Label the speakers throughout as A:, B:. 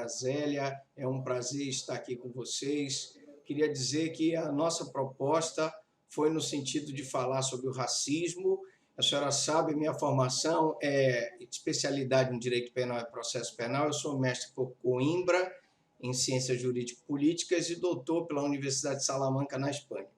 A: doutora Zélia, é um prazer estar aqui com vocês. Queria dizer que a nossa proposta foi no sentido de falar sobre o racismo. A senhora sabe, minha formação é especialidade em Direito Penal e Processo Penal. Eu sou mestre por Coimbra, em Ciências Jurídico-Políticas e doutor pela Universidade de Salamanca, na Espanha.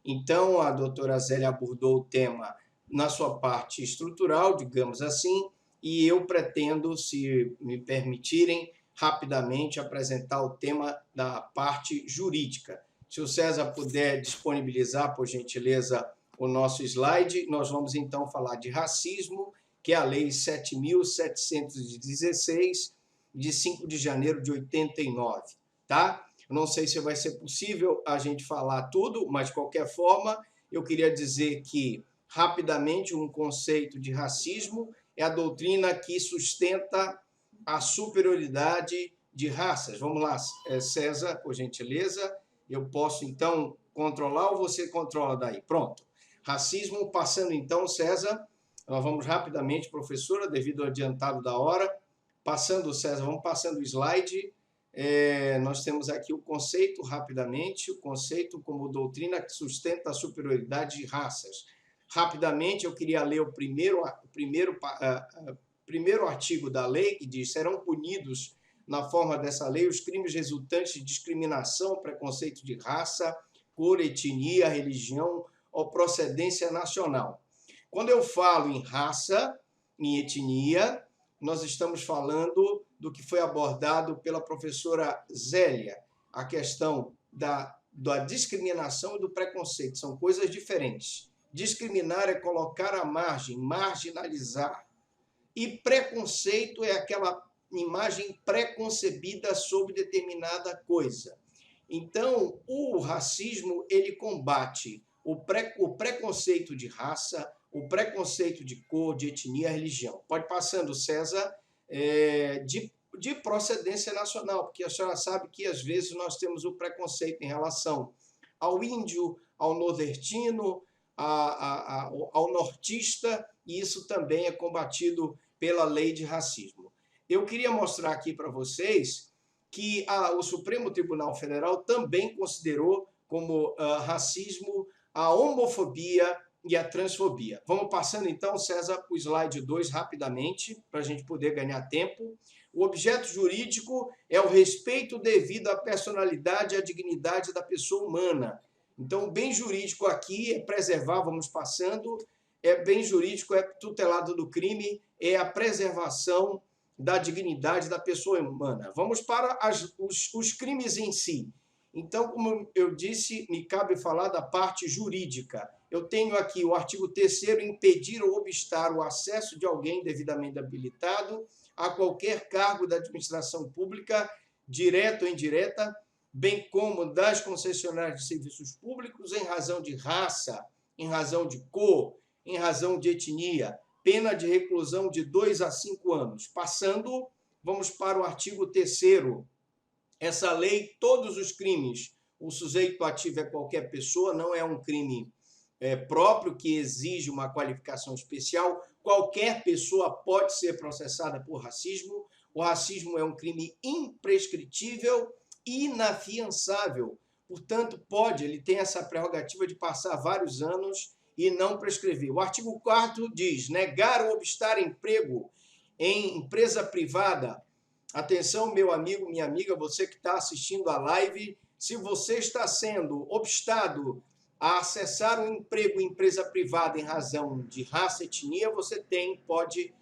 A: Então, a doutora Zélia abordou o tema na sua parte estrutural, digamos assim, e eu pretendo, se me permitirem, rapidamente apresentar o tema da parte jurídica. Se o César puder disponibilizar, por gentileza, o nosso slide, nós vamos então falar de racismo, que é a Lei 7.716, de 5 de janeiro de 89, tá? Eu não sei se vai ser possível a gente falar tudo, mas, de qualquer forma, eu queria dizer que, rapidamente, um conceito de racismo é a doutrina que sustenta a superioridade de raças. Vamos lá, César, por gentileza. Eu posso, então, controlar ou você controla daí? Pronto. Racismo, passando, então, César. Nós vamos rapidamente, professora, devido ao adiantado da hora. Passando, César, vamos passando o slide. Nós temos aqui o conceito, rapidamente, o conceito como doutrina que sustenta a superioridade de raças. Rapidamente, eu queria ler o primeiro artigo da lei, que diz: serão punidos, na forma dessa lei, os crimes resultantes de discriminação, preconceito de raça, cor, etnia, religião ou procedência nacional. Quando eu falo em raça, em etnia, nós estamos falando do que foi abordado pela professora Zélia, a questão da discriminação e do preconceito. São coisas diferentes. Discriminar é colocar à margem, marginalizar. E preconceito é aquela imagem preconcebida sobre determinada coisa. Então, o racismo, ele combate o preconceito de raça, o preconceito de cor, de etnia, religião. Pode passando, César, de procedência nacional, porque a senhora sabe que, às vezes, nós temos o preconceito em relação ao índio, ao nordestino, ao nortista, e isso também é combatido pela lei de racismo. Eu queria mostrar aqui para vocês que o Supremo Tribunal Federal também considerou como racismo a homofobia e a transfobia. Vamos passando, então, César, o slide 2 rapidamente, para a gente poder ganhar tempo. O objeto jurídico é o respeito devido à personalidade e à dignidade da pessoa humana. Então, o bem jurídico aqui é preservar, vamos passando, bem jurídico é tutelado do crime, é a preservação da dignidade da pessoa humana. Vamos para os crimes em si. Então, como eu disse, me cabe falar da parte jurídica. Eu tenho aqui o artigo 3º, impedir ou obstar o acesso de alguém devidamente habilitado a qualquer cargo da administração pública, direta ou indireta, bem como das concessionárias de serviços públicos, em razão de raça, em razão de cor, em razão de etnia, pena de reclusão de 2 a 5 anos. Passando, vamos para o artigo 3º. Essa lei, todos os crimes, o sujeito ativo é qualquer pessoa, não é um crime próprio que exige uma qualificação especial. Qualquer pessoa pode ser processada por racismo. O racismo é um crime imprescritível, inafiançável. Portanto, ele tem essa prerrogativa de passar vários anos e não prescrever. O artigo 4º diz: negar ou obstar emprego em empresa privada. Atenção, meu amigo, minha amiga, você que está assistindo a live, se você está sendo obstado a acessar um emprego em empresa privada em razão de raça, etnia, você pode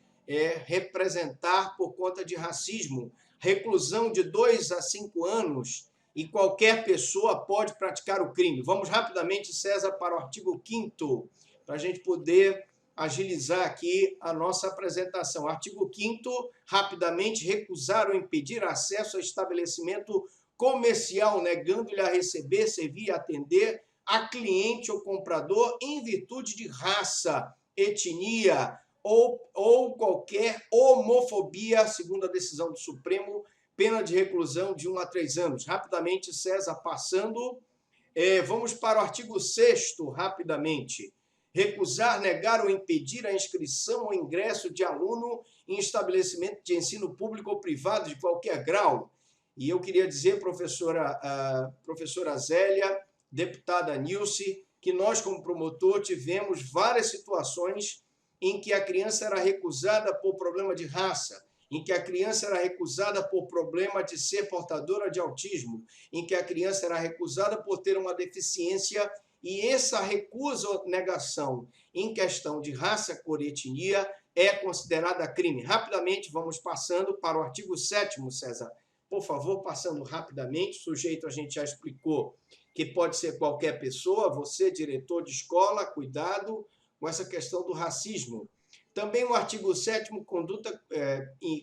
A: representar por conta de racismo, reclusão de 2 a 5 anos, e qualquer pessoa pode praticar o crime. Vamos rapidamente, César, para o artigo 5º, para a gente poder agilizar aqui a nossa apresentação. Artigo 5º, rapidamente, recusar ou impedir acesso a estabelecimento comercial, negando-lhe a receber, servir e atender a cliente ou comprador em virtude de raça, etnia ou qualquer homofobia, segundo a decisão do Supremo, pena de reclusão de 1 a 3 anos. Rapidamente, César, passando. Vamos para o artigo 6º, rapidamente. Recusar, negar ou impedir a inscrição ou ingresso de aluno em estabelecimento de ensino público ou privado de qualquer grau, E eu queria dizer, professora Zélia, deputada Nilce, que nós, como promotor, tivemos várias situações em que a criança era recusada por problema de raça, em que a criança era recusada por problema de ser portadora de autismo, em que a criança era recusada por ter uma deficiência, e essa recusa ou negação em questão de raça, cor e etnia é considerada crime. Rapidamente, vamos passando para o artigo 7º, César. Por favor, passando rapidamente, o sujeito a gente já explicou que pode ser qualquer pessoa, você, diretor de escola, cuidado com essa questão do racismo. Também o artigo 7º, conduta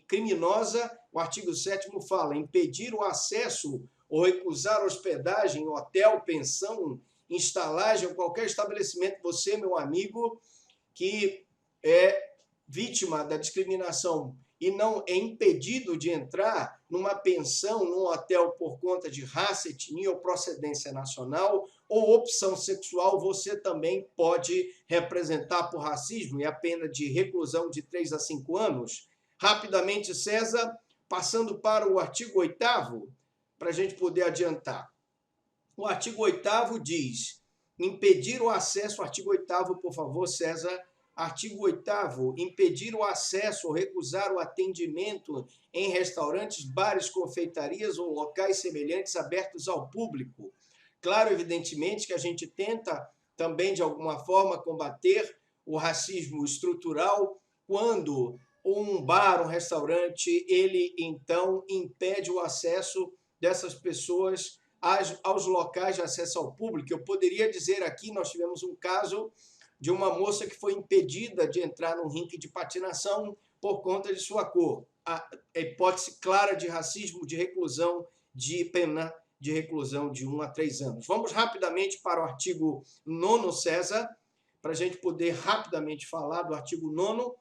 A: criminosa, o artigo 7º fala impedir o acesso ou recusar hospedagem, hotel, pensão, estalagem ou qualquer estabelecimento, você, meu amigo, que é vítima da discriminação e não é impedido de entrar numa pensão, num hotel por conta de raça, etnia ou procedência nacional ou opção sexual, você também pode representar por racismo e a pena de reclusão de 3 a 5 anos. Rapidamente, César, passando para o artigo 8º, para a gente poder adiantar. O artigo 8º diz, impedir o acesso, artigo 8º, por favor, César. Artigo 8º, impedir o acesso ou recusar o atendimento em restaurantes, bares, confeitarias ou locais semelhantes abertos ao público. Claro, evidentemente, que a gente tenta também, de alguma forma, combater o racismo estrutural quando um bar, um restaurante, ele, então, impede o acesso dessas pessoas aos locais de acesso ao público. Eu poderia dizer aqui, nós tivemos um caso de uma moça que foi impedida de entrar num rink de patinação por conta de sua cor. A hipótese clara de racismo, de reclusão, de pena de reclusão de 1 a 3 anos. Vamos rapidamente para o artigo 9º, César, para a gente poder rapidamente falar do artigo 9º,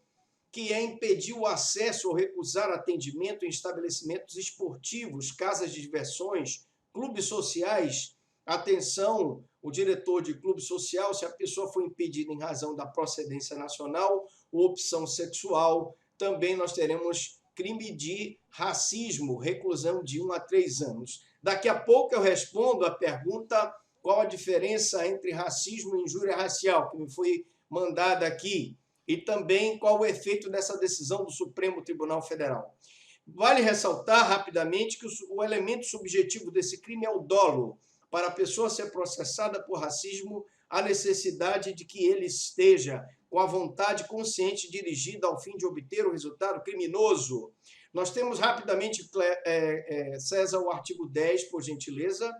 A: que é impedir o acesso ou recusar atendimento em estabelecimentos esportivos, casas de diversões, clubes sociais. Atenção, o diretor de clube social, se a pessoa foi impedida em razão da procedência nacional ou opção sexual, também nós teremos crime de racismo, reclusão de 1 a 3 anos. Daqui a pouco eu respondo a pergunta qual a diferença entre racismo e injúria racial, que me foi mandada aqui, e também qual o efeito dessa decisão do Supremo Tribunal Federal. Vale ressaltar rapidamente que o elemento subjetivo desse crime é o dolo. Para a pessoa ser processada por racismo, a necessidade de que ele esteja com a vontade consciente dirigida ao fim de obter o resultado criminoso. Nós temos rapidamente, César, o artigo 10, por gentileza.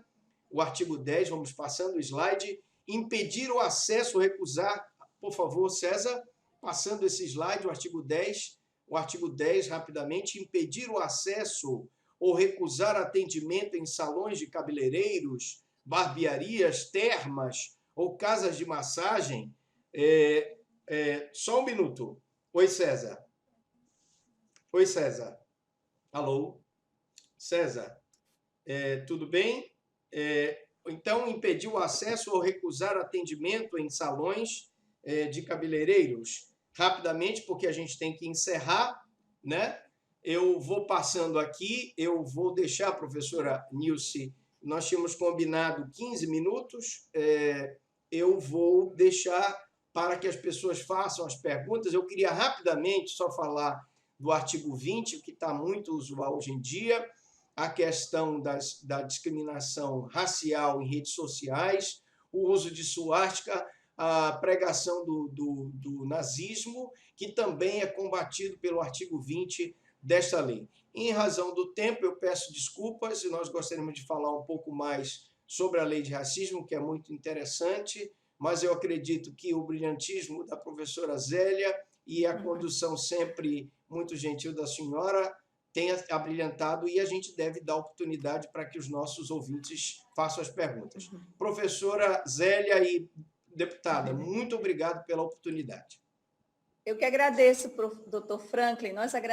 A: O artigo 10, vamos passando o slide. Impedir o acesso, recusar, por favor, César, passando esse slide, o artigo 10. O artigo 10, rapidamente, impedir o acesso ou recusar atendimento em salões de cabeleireiros, barbearias, termas ou casas de massagem. Só um minuto. Oi, César. Oi, César. Alô? César, tudo bem? Então, impedir o acesso ou recusar atendimento em salões de cabeleireiros. Rapidamente, porque a gente tem que encerrar, né? Eu vou passando aqui, eu vou deixar a professora Nilce, nós tínhamos combinado 15 minutos, eu vou deixar para que as pessoas façam as perguntas. Eu queria rapidamente só falar do artigo 20, que está muito usual hoje em dia, a questão da discriminação racial em redes sociais, o uso de suástica, a pregação do nazismo, que também é combatido pelo artigo 20 desta lei. Em razão do tempo, eu peço desculpas, e nós gostaríamos de falar um pouco mais sobre a lei de racismo, que é muito interessante, mas eu acredito que o brilhantismo da professora Zélia e a condução sempre muito gentil da senhora tenha abrilhantado, e a gente deve dar oportunidade para que os nossos ouvintes façam as perguntas. Professora Zélia e deputada, muito obrigado pela oportunidade.
B: Eu que agradeço, doutor Franklin, nós agradecemos.